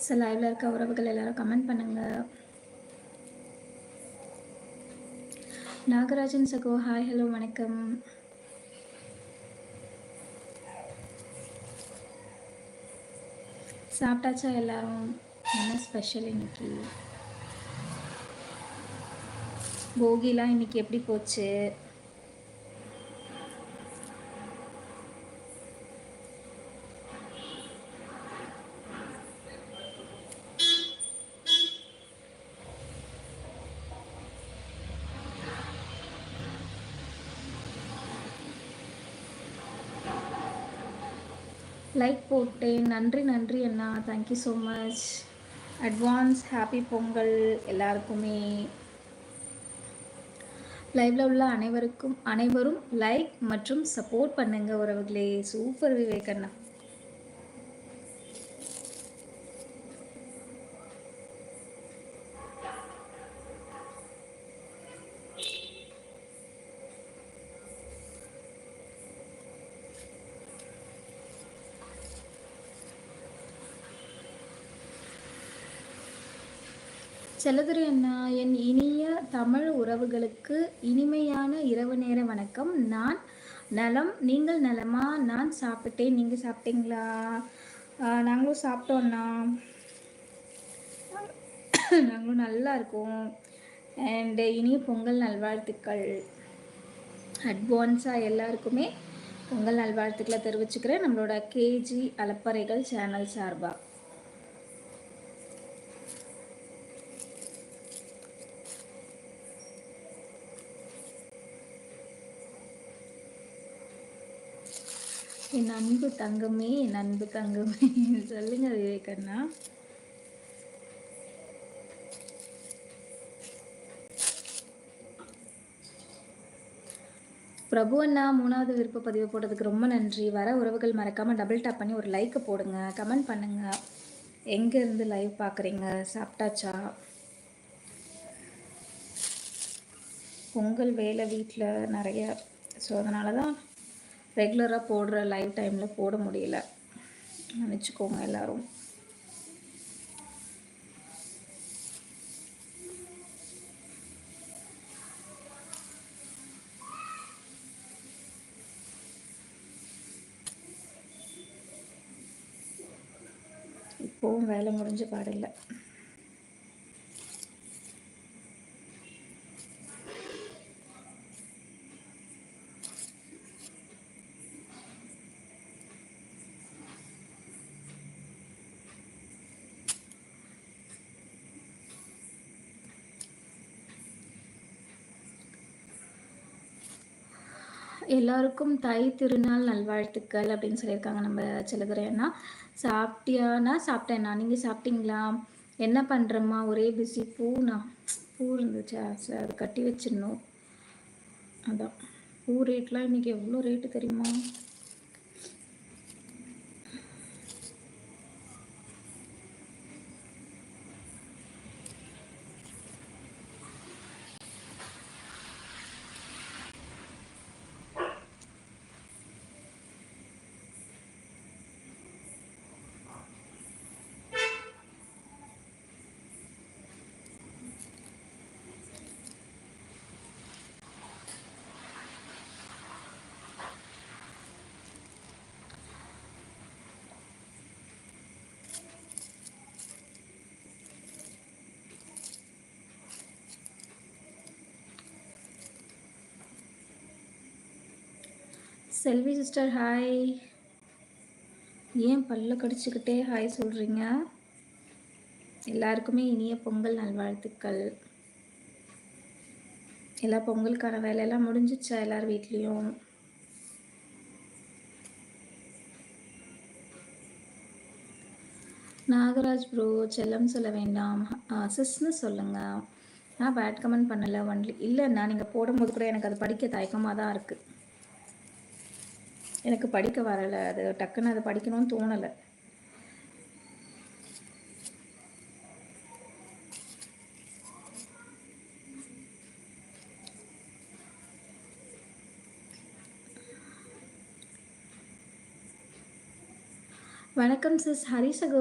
So லைவ்ல இருக்க உறவுகள் எல்லாரும் கமெண்ட் பண்ணுங்க. நாகராஜன் சகோ ஹாய் ஹலோ வணக்கம். சாப்பிட்டாச்சா எல்லாரும்? என்ன ஸ்பெஷல் இன்னைக்கு? போகிலாம் இன்னைக்கு எப்படி போச்சு? லைக் போட்டேன். நன்றி நன்றி அண்ணா, thank you so much. Advance happy Pongal எல்லாருக்குமே. லைவ்ல உள்ள அனைவரும் லைக் மற்றும் சப்போர்ட் பண்ணுங்க உறவுகளே. சூப்பர் விவேக் அண்ணா. செல்லதுரை அண்ணா, என் இனிய தமிழ் உறவுகளுக்கு இனிமையான இரவு நேர வணக்கம். நான் நலம், நீங்கள் நலமா? நான் சாப்பிட்டேன், நீங்கள் சாப்பிட்டீங்களா? நாங்களும் சாப்பிட்டோம் அண்ணா. நாங்களும் நல்லா இருக்கோம். அண்ட் இனிய பொங்கல் நல்வாழ்த்துக்கள். அட்வான்ஸாக எல்லாருக்குமே பொங்கல் நல்வாழ்த்துக்களை தெரிவிச்சுக்கிறேன் நம்மளோட கேஜி அலப்பறைகள் சேனல் சார்பாக. என் அன்பு தங்கமே, என் அன்பு தங்கமே சொல்லுங்க விவேகண்ணா. பிரபு அண்ணா 3வது விருப்ப பதிவு போட்டதுக்கு ரொம்ப நன்றி. வர உறவுகள் மறக்காம டபுள் டேப் பண்ணி ஒரு லைக் போடுங்க, கமெண்ட் பண்ணுங்க. எங்க இருந்து லைவ் பார்க்குறீங்க? சாப்பிட்டாச்சா? பொங்கல் வேலை வீட்டில் நிறைய, ஸோ அதனால தான் ரெகுலராக போடுற லைவ் டைமில் போட முடியல, நினச்சிக்கோங்க எல்லாரும். இப்போவும் வேலை முடிஞ்ச பாடில்லை. எல்லாருக்கும் தை திருநாள் நல்வாழ்த்துக்கள் அப்படின்னு சொல்லியிருக்காங்க நம்ம செல்லதுரை அண்ணா. சாப்பிட்டியானா? சாப்பிட்டேண்ணா, நீங்கள் சாப்பிட்டீங்களா? என்ன பண்ணுறம்மா? ஒரே பிஸி. பூ இருந்துச்சு, அது கட்டி வச்சிடணும். அதான் பூ ரேட்லாம் இன்றைக்கி எவ்வளோ ரேட்டு தெரியுமா? செல்வி சிஸ்டர் ஹாய். ஏன் பல்ல கடிச்சுக்கிட்டே ஹாய் சொல்கிறீங்க? எல்லாருக்குமே இனிய பொங்கல் நல்வாழ்த்துக்கள். எல்லா பொங்கலுக்கான வேலையெல்லாம் முடிஞ்சிச்சா எல்லார் வீட்லேயும்? நாகராஜ் ப்ரோ செல்லம் சொல்ல வேண்டாம், சிஸ்ன்னு சொல்லுங்கள். நான் பேட் கமெண்ட் பண்ணலை ஒன்லி. இல்லைண்ணா, நீங்கள் போடும்போது கூட எனக்கு அது படிக்க தயக்கமாக தான் இருக்குது. எனக்கு படிக்க வரலை, அது டக்குன்னு அதை படிக்கணும்னு தோணலை. வணக்கம் சிஸ் ஹரிசகோ.